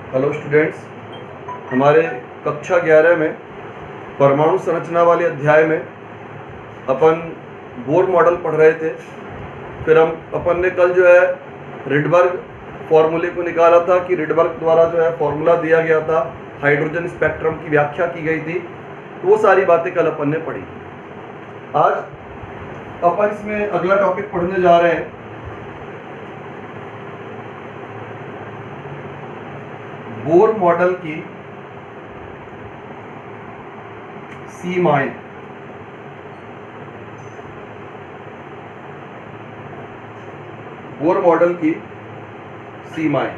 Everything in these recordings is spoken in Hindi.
हेलो स्टूडेंट्स, हमारे कक्षा 11 में परमाणु संरचना वाले अध्याय में अपन बोर मॉडल पढ़ रहे थे। फिर अपन ने कल जो है रिडबर्ग फॉर्मूले को निकाला था कि रिडबर्ग द्वारा जो है फॉर्मूला दिया गया था, हाइड्रोजन स्पेक्ट्रम की व्याख्या की गई थी। तो वो सारी बातें कल अपन ने पढ़ी। आज अपन इसमें अगला टॉपिक पढ़ने जा रहे हैं, बोर मॉडल की सीमाएं। बोर मॉडल की सीमाएं।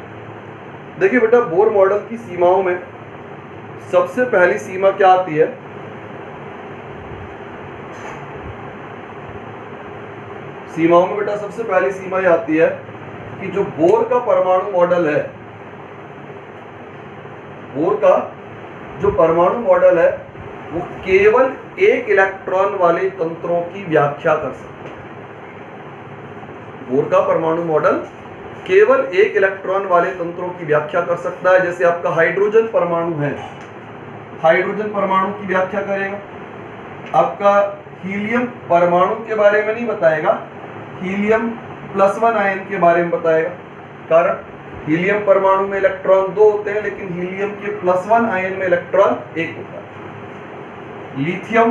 देखिए बेटा, बोर मॉडल की सीमाओं में सबसे पहली सीमा क्या आती है? सीमाओं में बेटा सबसे पहली सीमा ये आती है कि जो बोर का परमाणु मॉडल है, बोर का जो परमाणु मॉडल है वो केवल एक इलेक्ट्रॉन वाले तंत्रों की व्याख्या कर सकता है। बोर का परमाणु मॉडल केवल एक इलेक्ट्रॉन वाले तंत्रों की व्याख्या कर सकता है। जैसे आपका हाइड्रोजन परमाणु है, हाइड्रोजन परमाणु की व्याख्या करेगा। आपका हीलियम परमाणु के बारे में नहीं बताएगा, हीलियम +1 आयन के बारे में बताएगा। कारण हीलियम परमाणु में इलेक्ट्रॉन 2 होते हैं, लेकिन हीलियम के +1 आयन में इलेक्ट्रॉन 1 होता है। लिथियम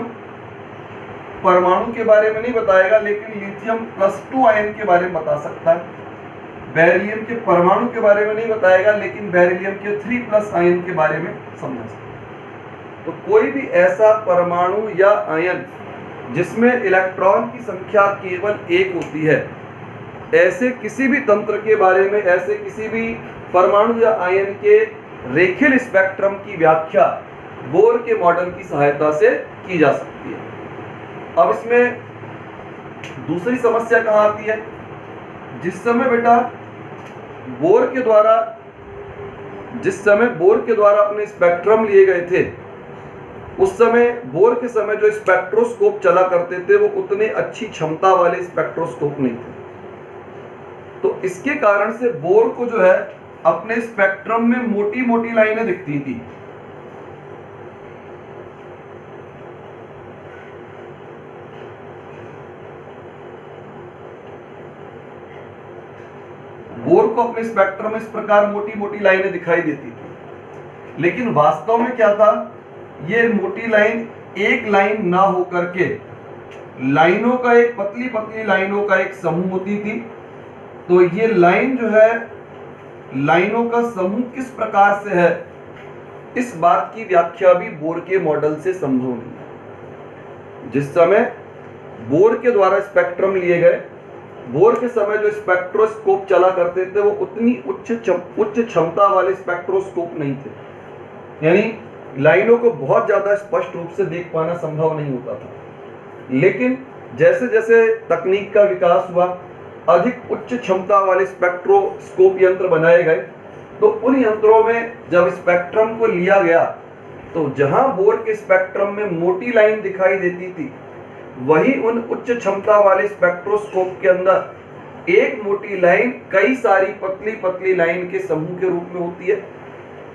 परमाणु के बारे में नहीं बताएगा, लेकिन लिथियम +2 आयन के बारे में बता सकता है। बेरिलियम के परमाणु के बारे में नहीं बताएगा, लेकिन बेरिलियम के 3+ आयन के बारे में समझा सकता है। तो कोई भी ऐसा परमाणु या आयन जिसमें इलेक्ट्रॉन की संख्या केवल 1 होती है, ऐसे किसी भी तंत्र के बारे में, ऐसे किसी भी परमाणु या आयन के रेखीय स्पेक्ट्रम की व्याख्या बोर के मॉडल की सहायता से की जा सकती है। अब इसमें दूसरी समस्या कहाँ आती है? जिस समय बेटा बोर के द्वारा अपने स्पेक्ट्रम लिए गए थे, उस समय बोर के समय जो स्पेक्ट्रोस्कोप चला करते थे वो उतने अच्छी क्षमता वाले स्पेक्ट्रोस्कोप नहीं थे। तो इसके कारण से बोर को जो है अपने स्पेक्ट्रम में मोटी मोटी लाइनें दिखती थी। बोर को अपने स्पेक्ट्रम में इस प्रकार मोटी मोटी लाइनें दिखाई देती थी, लेकिन वास्तव में क्या था? ये मोटी लाइन एक लाइन ना होकर के लाइनों का एक पतली पतली लाइनों का एक समूह होती थी। तो ये लाइन जो है, लाइनों का समूह किस प्रकार से है, इस बात की व्याख्या भी बोर के मॉडल से संभव नहीं है। जिस समय बोर के द्वारा स्पेक्ट्रम लिए गए, बोर के समय जो स्पेक्ट्रोस्कोप चला करते थे वो उतनी उच्च क्षमता वाले स्पेक्ट्रोस्कोप नहीं थे, यानी लाइनों को बहुत ज्यादा स्पष्ट रूप से देख पाना संभव नहीं होता था। लेकिन जैसे जैसे तकनीक का विकास हुआ, अधिक उच्च क्षमता वाले स्पेक्ट्रोस्कोप यंत्र बनाए गए, तो उन यंत्रों में जब स्पेक्ट्रम को लिया गया तो जहां बोर के स्पेक्ट्रम में मोटी लाइन दिखाई देती थी, वही उन उच्च क्षमता वाले स्पेक्ट्रोस्कोप के अंदर एक मोटी लाइन कई सारी पतली पतली लाइन के समूह के रूप में होती है।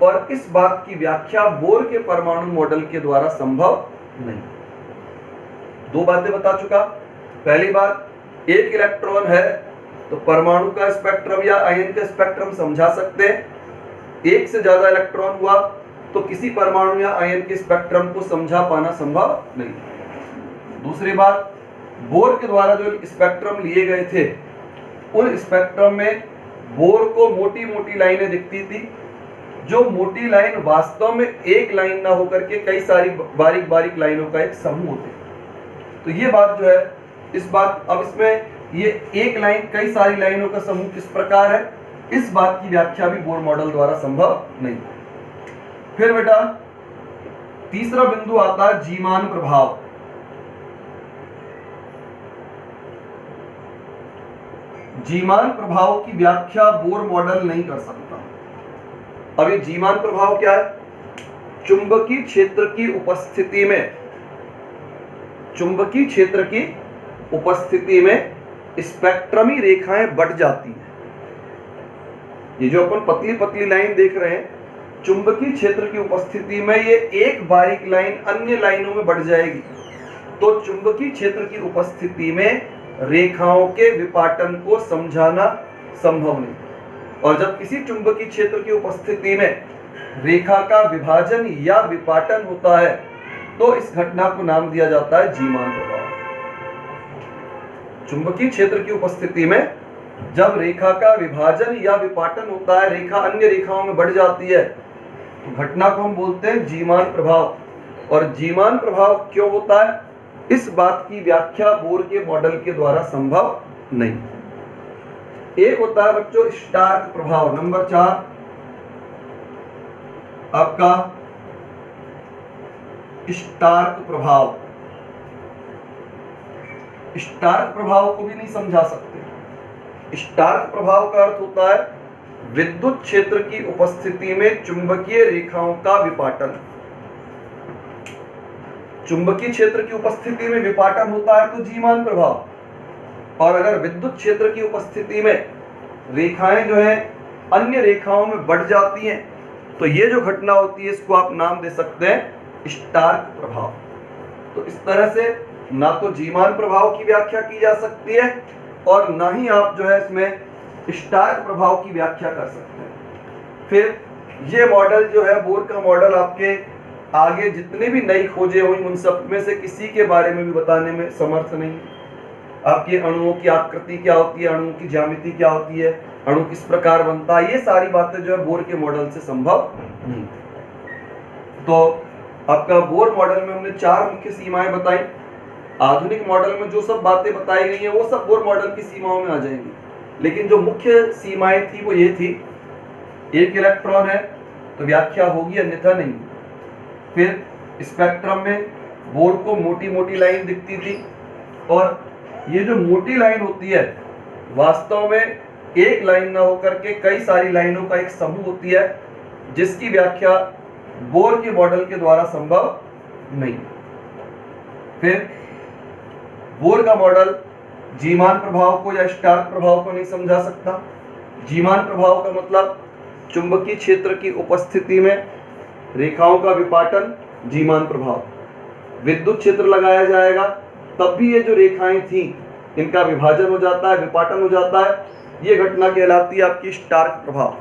और इस बात की व्याख्या बोर के परमाणु मॉडल के द्वारा संभव नहीं। 2 बातें बता चुका। पहली बात, एक इलेक्ट्रॉन है तो परमाणु का स्पेक्ट्रम या आयन का स्पेक्ट्रम समझा सकते हैं। एक से ज्यादा इलेक्ट्रॉन हुआ तो किसी परमाणु या आयन के स्पेक्ट्रम को समझा पाना संभव नहीं। दूसरी बात, बोर के द्वारा जो स्पेक्ट्रम लिए गए थे, उन स्पेक्ट्रम में बोर को मोटी मोटी लाइनें दिखती थी। जो मोटी लाइन वास्तव में एक लाइन ना होकर के कई सारी बारीक बारीक लाइनों का एक समूह होते। तो ये बात जो है, इस बात, अब इसमें ये एक लाइन कई सारी लाइनों का समूह किस प्रकार है, इस बात की व्याख्या भी बोर मॉडल द्वारा संभव नहीं। फिर बेटा तीसरा बिंदु आता है जीमान प्रभाव। जीमान प्रभाव की व्याख्या बोर मॉडल नहीं कर सकता। अब ये जीमान प्रभाव क्या है? चुंबकीय क्षेत्र की उपस्थिति में, चुंबकीय क्षेत्र की उपस्थिति में स्पेक्ट्रमी रेखाएं बढ़ जाती हैं। ये जो अपन पतली पतली लाइन देख रहे हैं, चुंबकीय क्षेत्र की उपस्थिति में ये एक बारीक लाइन अन्य लाइनों में बढ़ जाएगी, तो चुंबकीय क्षेत्र की उपस्थिति में रेखाओं के विपाटन को समझाना संभव नहीं। और जब किसी चुंबकीय क्षेत्र की उपस्थिति में रेखा का विभाजन या विपाटन होता है तो इस घटना को नाम दिया जाता है जीमान प्रभाव। चुंबकीय क्षेत्र की उपस्थिति में जब रेखा का विभाजन या विपाटन होता है, रेखा अन्य रेखाओं में बढ़ जाती है, तो घटना को हम बोलते हैं जीमान प्रभाव। और जीमान प्रभाव क्यों होता है, इस बात की व्याख्या बोर के मॉडल के द्वारा संभव नहीं। एक होता है बच्चों स्टार्क प्रभाव, नंबर 4 आपका स्टार्क प्रभाव। स्टार्क प्रभाव को भी नहीं समझा सकते। स्टार्क प्रभाव का अर्थ होता है विद्युत क्षेत्र की उपस्थिति में चुंबकीय रेखाओं का विपाटन। चुंबकीय क्षेत्र की उपस्थिति में विपाटन होता है तो जीमान प्रभाव, और अगर विद्युत क्षेत्र की उपस्थिति में रेखाएं जो है अन्य रेखाओं में बढ़ जाती हैं तो ये जो घटना होती है इसको आप नाम दे सकते हैं स्टार्क प्रभाव। तो इस तरह से ना तो जीमान प्रभाव की व्याख्या की जा सकती है और ना ही आप जो है इसमें स्टार्क प्रभाव की व्याख्या कर सकते हैं। फिर ये मॉडल जो है बोर का मॉडल आपके आगे जितने भी नई खोजें हुई उन सब में से किसी के बारे में भी बताने में समर्थ नहीं है। आपके अणुओं की आकृति क्या होती है, अणुओं की ज्यामिति क्या होती है, अणु किस प्रकार बनता है, ये सारी बातें जो है बोर के मॉडल से संभव नहीं। तो आपका बोर मॉडल में हमने 4 मुख्य सीमाएं बताई। आधुनिक मॉडल में जो सब बातें बताई गई हैं वो सब बोर मॉडल की सीमाओं में आ जाएंगी, लेकिन जो मुख्य सीमाएं थी वो ये थी, एक इलेक्ट्रॉन है तो व्याख्या होगी अन्यथा नहीं। फिर स्पेक्ट्रम में बोर को मोटी मोटी लाइन दिखती थी, और ये जो मोटी लाइन होती है वास्तव में एक लाइन ना होकर के कई सारी लाइनों का एक समूह होती है, जिसकी व्याख्या बोर के मॉडल के द्वारा संभव नहीं। फिर बोर का मॉडल जीमान प्रभाव को या स्टार्क प्रभाव को नहीं समझा सकता। जीमान प्रभाव का मतलब चुंबकीय क्षेत्र की उपस्थिति में रेखाओं का विपाटन, जीमान प्रभाव। विद्युत क्षेत्र लगाया जाएगा तब भी ये जो रेखाएं थी इनका विभाजन हो जाता है, विपाटन हो जाता है, ये घटना कहलाती है आपकी स्टार्क प्रभाव।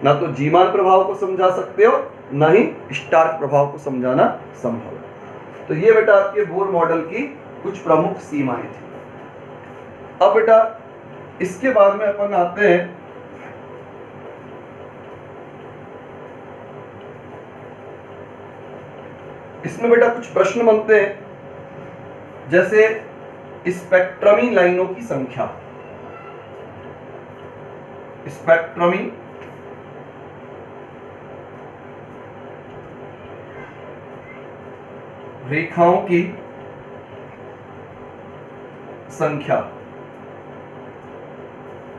ना तो जीमान प्रभाव को समझा सकते हो ना ही स्टार्क प्रभाव को समझाना संभव है। तो ये बेटा आपके बोर मॉडल की कुछ प्रमुख सीमाएं थी। अब बेटा इसके बाद में अपन आते हैं इसमें बेटा कुछ प्रश्न बनते हैं, जैसे स्पेक्ट्रमी लाइनों की संख्या। स्पेक्ट्रमी रेखाओं की संख्या।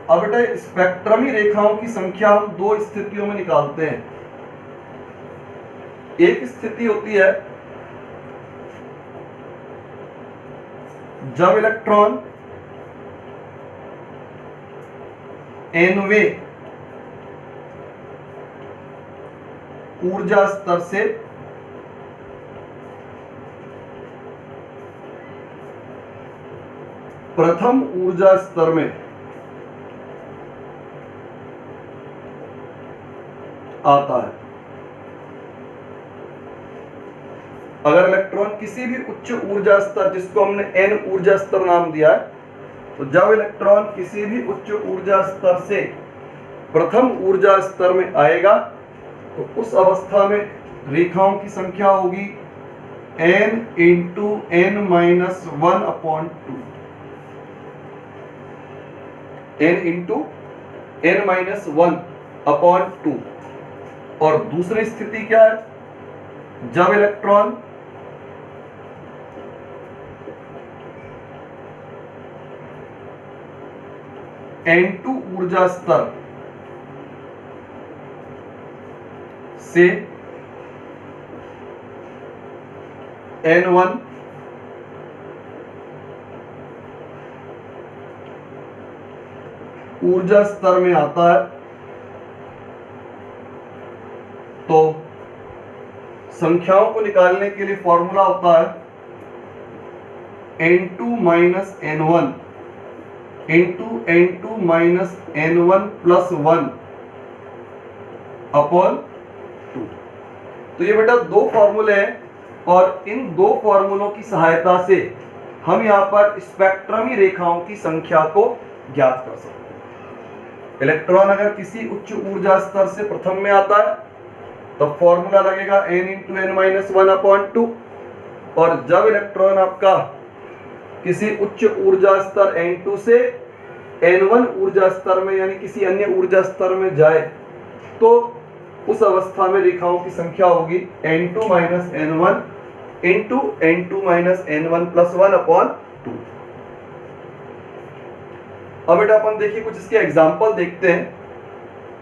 अब बेटा स्पेक्ट्रमी रेखाओं की संख्या हम 2 स्थितियों में निकालते हैं। एक स्थिति होती है जब इलेक्ट्रॉन nवें ऊर्जा स्तर से प्रथम ऊर्जा स्तर में आता है। अगर इलेक्ट्रॉन किसी भी उच्च ऊर्जा स्तर, जिसको हमने n ऊर्जा स्तर नाम दिया है, तो जब इलेक्ट्रॉन किसी भी उच्च ऊर्जा स्तर से प्रथम ऊर्जा स्तर में आएगा तो उस अवस्था में रेखाओं की संख्या होगी n into n minus 1/2। n into n minus 1/2। और दूसरी स्थिति क्या है, जब इलेक्ट्रॉन n2 ऊर्जा स्तर से n1 ऊर्जा स्तर में आता है तो संख्याओं को निकालने के लिए फॉर्मूला होता है n2 minus n1 into n2 minus n1 plus 1 upon 2। तो ये बेटा दो फॉर्मूले हैं और इन दो फॉर्मूलों की सहायता से हम यहाँ पर स्पेक्ट्रमी रेखाओं की संख्या को ज्ञात कर सकते हैं। इलेक्ट्रॉन अगर किसी उच्च ऊर्जा स्तर से प्रथम में आता है तो फॉर्मूला लगेगा n into n minus 1 upon 2, और जब इलेक्ट्रॉन आपका किसी उच्च ऊर्जा स्तर n2 से n1 ऊर्जा स्तर में यानी किसी अन्य ऊर्जा स्तर में जाए तो उस अवस्था में रेखाओं की संख्या होगी n2 minus n1 into n2 minus n1 plus 1 upon 2। अब बेटा अपन देखिए कुछ इसके एग्जाम्पल देखते हैं।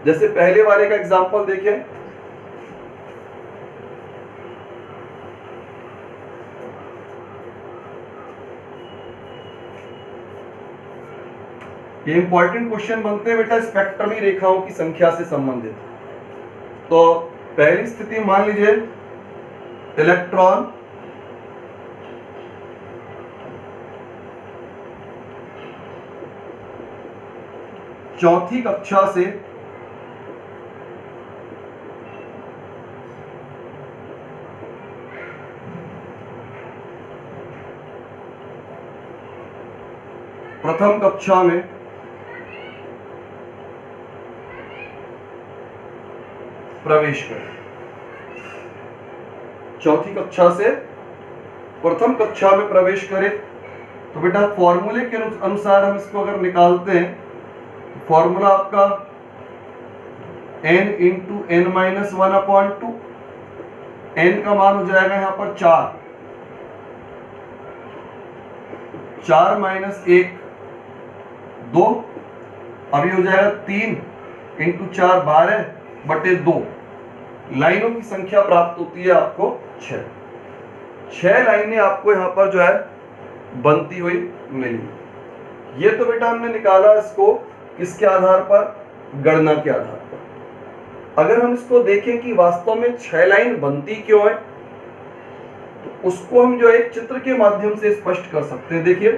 जैसे पहले वाले का एग्जाम्पल देखिए, ये इंपॉर्टेंट क्वेश्चन बनते हैं बेटा स्पेक्ट्रमी रेखाओं की संख्या से संबंधित। तो पहली स्थिति मान लीजिए इलेक्ट्रॉन चौथी कक्षा से प्रथम कक्षा में प्रवेश करें। चौथी कक्षा से प्रथम कक्षा में प्रवेश करें तो बेटा फॉर्मूले के अनुसार हम इसको अगर निकालते हैं, फॉर्मूला आपका n into n minus 1 upon 2, n का मान हो जाएगा यहां पर 4 माइनस 1 2, अभी हो जाएगा 3 इंटू 4 12 बटे 2। लाइनों की संख्या प्राप्त होती है आपको 6 लाइनें आपको यहां पर जो है बनती हुई मिली। ये तो बेटा हमने निकाला इसको किसके आधार पर, गणना के आधार पर। अगर हम इसको देखें कि वास्तव में 6 लाइन बनती क्यों है तो उसको हम जो एक चित्र के माध्यम से स्पष्ट कर सकते हैं। देखिए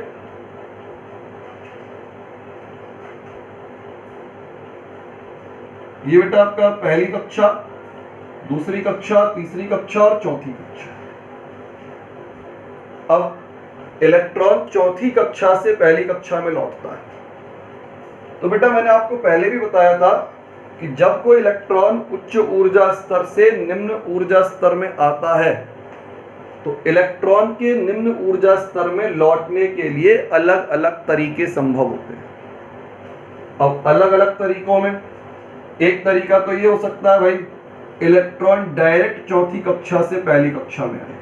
ये बेटा आपका पहली कक्षा, दूसरी कक्षा, तीसरी कक्षा और चौथी कक्षा। अब इलेक्ट्रॉन चौथी कक्षा से पहली कक्षा में लौटता है। तो बेटा मैंने आपको पहले भी बताया था कि जब कोई इलेक्ट्रॉन उच्च ऊर्जा स्तर से निम्न ऊर्जा स्तर में आता है तो इलेक्ट्रॉन के निम्न ऊर्जा स्तर में लौटने के लिए अलग अलग तरीके संभव होते हैं। अब अलग अलग तरीकों में एक तरीका तो ये हो सकता है भाई इलेक्ट्रॉन डायरेक्ट चौथी कक्षा से पहली कक्षा में आए,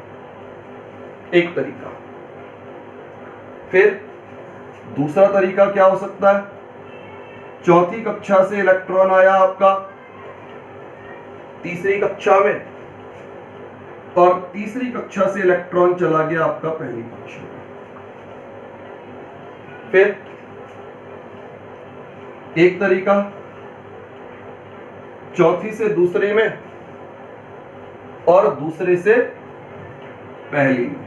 एक तरीका। फिर दूसरा तरीका क्या हो सकता है, चौथी कक्षा से इलेक्ट्रॉन आया आपका तीसरी कक्षा में और तीसरी कक्षा से इलेक्ट्रॉन चला गया आपका पहली कक्षा में। फिर एक तरीका चौथी से दूसरे में और दूसरे से पहली में।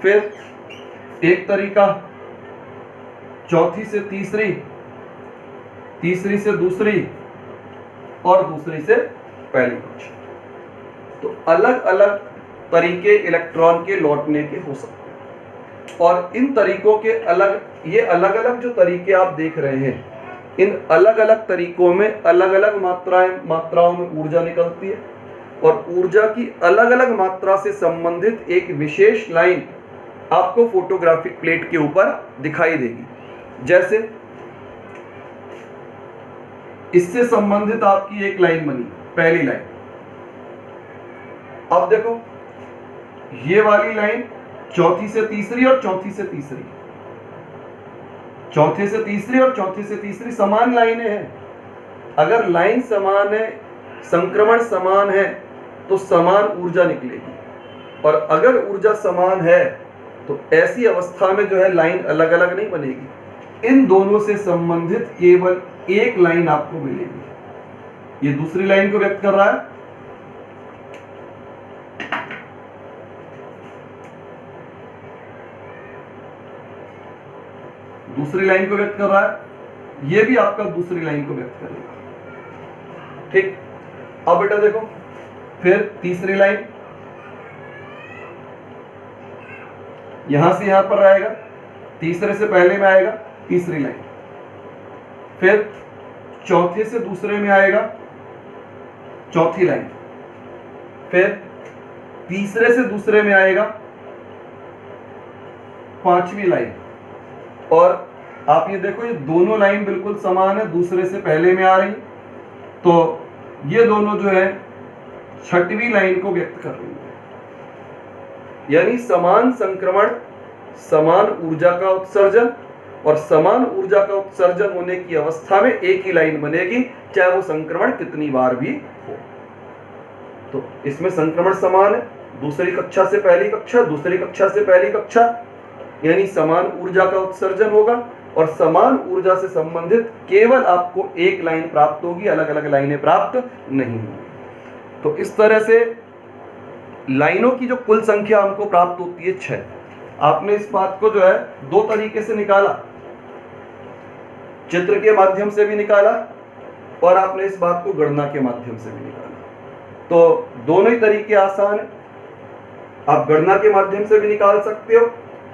फिर एक तरीका चौथी से तीसरी, तीसरी से दूसरी और दूसरी से पहली कक्षा। तो अलग अलग तरीके इलेक्ट्रॉन के लौटने के हो सकते हैं और इन तरीकों के ये अलग अलग जो तरीके आप देख रहे हैं, इन अलग अलग तरीकों में अलग अलग मात्राओं में ऊर्जा निकलती है और ऊर्जा की अलग अलग मात्रा से संबंधित एक विशेष लाइन आपको फोटोग्राफिक प्लेट के ऊपर दिखाई देगी। जैसे इससे संबंधित आपकी एक लाइन बनी, पहली लाइन। अब देखो ये वाली लाइन चौथी से तीसरी और चौथी से तीसरी, चौथे से तीसरी और चौथे से तीसरी समान लाइनें हैं। अगर लाइन समान है, संक्रमण समान है तो समान ऊर्जा निकलेगी, और अगर ऊर्जा समान है तो ऐसी अवस्था में जो है लाइन अलग अलग नहीं बनेगी। इन दोनों से संबंधित केवल एक लाइन आपको मिलेगी। ये दूसरी लाइन को व्यक्त कर रहा है, दूसरी लाइन को व्यक्त कर रहा है, ये भी आपका दूसरी लाइन को व्यक्त करेगा। ठीक, अब बेटा देखो, फिर तीसरी लाइन यहां से यहां पर आएगा, तीसरे से पहले में आएगा तीसरी लाइन, फिर चौथे से दूसरे में आएगा चौथी लाइन, फिर तीसरे से दूसरे में आएगा पांचवी लाइन। और आप ये देखो, ये दोनों लाइन बिल्कुल समान है, दूसरे से पहले में आ रही, तो ये दोनों जो है छठवीं लाइन को व्यक्त कर रही है। यानी समान संक्रमण, समान ऊर्जा का उत्सर्जन, और समान ऊर्जा का उत्सर्जन होने की अवस्था में एक ही लाइन बनेगी, चाहे वो संक्रमण कितनी बार भी हो। तो इसमें संक्रमण समान है, दूसरी कक्षा से पहली कक्षा, दूसरी कक्षा से पहली कक्षा, यानी समान ऊर्जा का उत्सर्जन होगा और समान ऊर्जा से संबंधित केवल आपको एक लाइन प्राप्त होगी, अलग अलग लाइनें प्राप्त नहीं होंगी। तो इस तरह से लाइनों की जो कुल संख्या हमको प्राप्त होती है 6। आपने इस बात को जो है दो तरीके से निकाला, चित्र के माध्यम से भी निकाला और आपने इस बात को गणना के माध्यम से भी निकाला। तो दोनों ही तरीके आसान है, आप गणना के माध्यम से भी निकाल सकते हो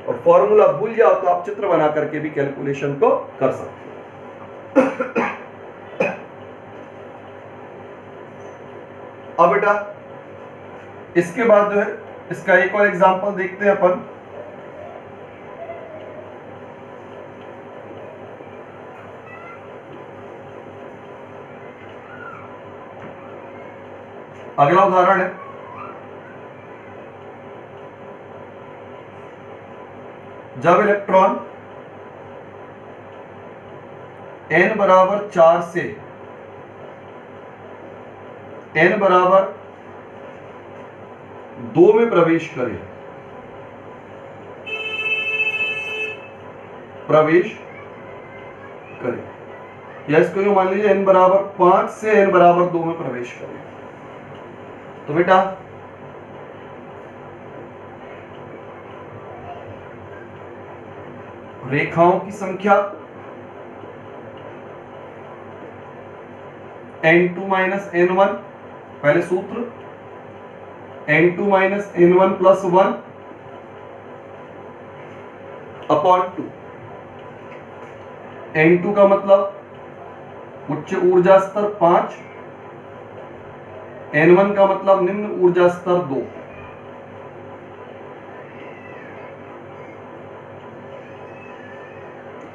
और फॉर्मूला भूल जाओ तो आप चित्र बना करके भी कैलकुलेशन को कर सकते हो। अब बेटा इसके बाद जो है इसका एक और एग्जांपल देखते हैं अपन। अगला उदाहरण है, जब इलेक्ट्रॉन n बराबर 4 से n बराबर 2 में प्रवेश करे, या इसको यूं मान लीजिए n बराबर 5 से n बराबर 2 में प्रवेश करे। तो बेटा रेखाओं की संख्या n2 माइनस n1, पहले सूत्र n2 minus n1 plus 1 upon 2। n2 का मतलब उच्च ऊर्जा स्तर 5, n1 का मतलब निम्न ऊर्जा स्तर 2।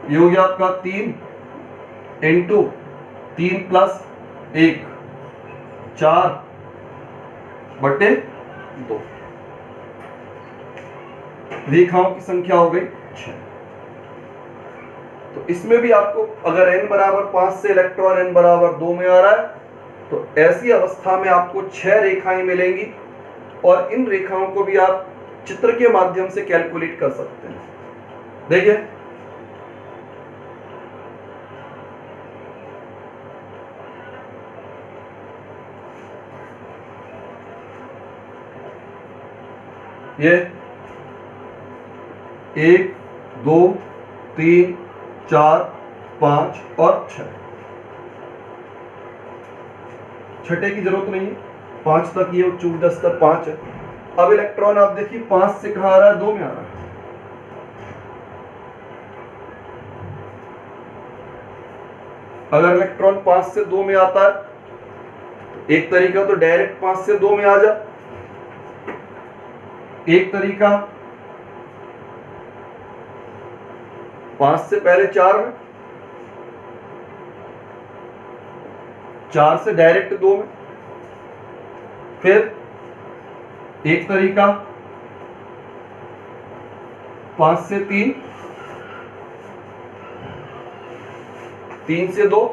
ये हो गया आपका 3 n2 3 प्लस 1 4 बटे 2। रेखाओं की संख्या हो गई 6। तो इसमें भी आपको अगर n बराबर 5 से इलेक्ट्रॉन n बराबर 2 में आ रहा है तो ऐसी अवस्था में आपको 6 रेखाएं मिलेंगी और इन रेखाओं को भी आप चित्र के माध्यम से कैलकुलेट कर सकते हैं। देखिए ये 1 2 3 4 5 और 6, छठे की जरूरत नहीं है, 5 तक ये उच्च ऊर्जा स्तर 5 है। अब इलेक्ट्रॉन आप देखिए 5 से कहां आ रहा है, 2 में आ रहा है। अगर इलेक्ट्रॉन 5 से 2 में आता है तो एक तरीका तो डायरेक्ट 5 से 2 में आ जा, एक तरीका 5 से पहले 4 में, 4 से डायरेक्ट 2 में, फिर एक तरीका 5 से 3, 3 से 2।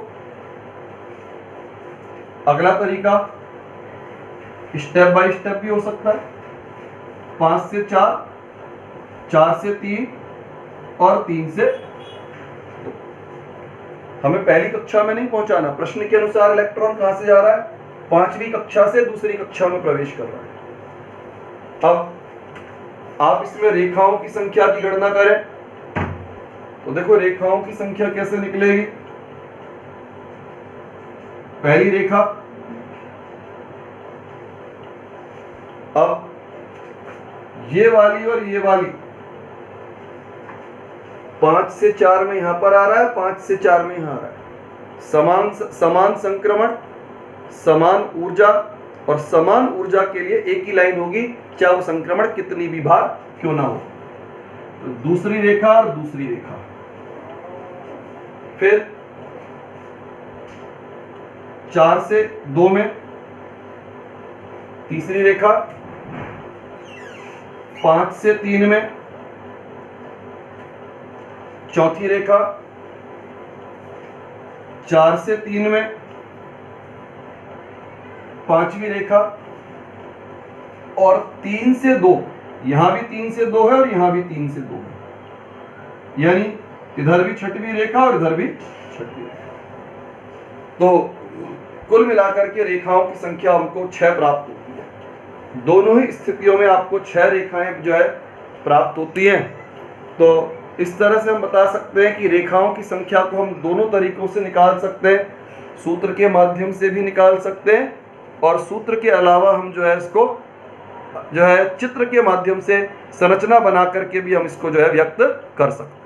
अगला तरीका स्टेप बाय स्टेप भी हो सकता है, 5 से 4, 4 से 3 और 3 से 2। हमें पहली कक्षा में नहीं पहुंचाना। प्रश्न के अनुसार इलेक्ट्रॉन कहां से जा रहा है? 5वीं कक्षा से दूसरी कक्षा में प्रवेश कर रहा है। अब आप इसमें रेखाओं की संख्या की गणना करें तो देखो रेखाओं की संख्या कैसे निकलेगी। पहली रेखा, अब ये वाली और ये वाली 5 से 4 में यहां पर आ रहा है, 5 से 4 में यहां आ रहा है। समान संक्रमण, समान ऊर्जा, और समान ऊर्जा के लिए एक ही लाइन होगी, चाहे वो संक्रमण कितनी भी बार क्यों ना हो। तो दूसरी रेखा और दूसरी रेखा, फिर 4 से 2 में तीसरी रेखा, 5 से 3 में चौथी रेखा, 4 से 3 में पांचवी रेखा, और 3 से 2, यहां भी 3 से 2 है और यहां भी 3 से 2 है, यानी इधर भी छठवीं रेखा और इधर भी छठवीं रेखा। तो कुल मिलाकर के रेखाओं की संख्या हमको 6 प्राप्त होती है। दोनों ही स्थितियों में आपको 6 रेखाएं जो है प्राप्त होती हैं। तो इस तरह से हम बता सकते हैं कि रेखाओं की संख्या को हम दोनों तरीकों से निकाल सकते हैं, सूत्र के माध्यम से भी निकाल सकते हैं, और सूत्र के अलावा हम जो है इसको जो है चित्र के माध्यम से संरचना बना करके भी हम इसको जो है व्यक्त कर सकते हैं।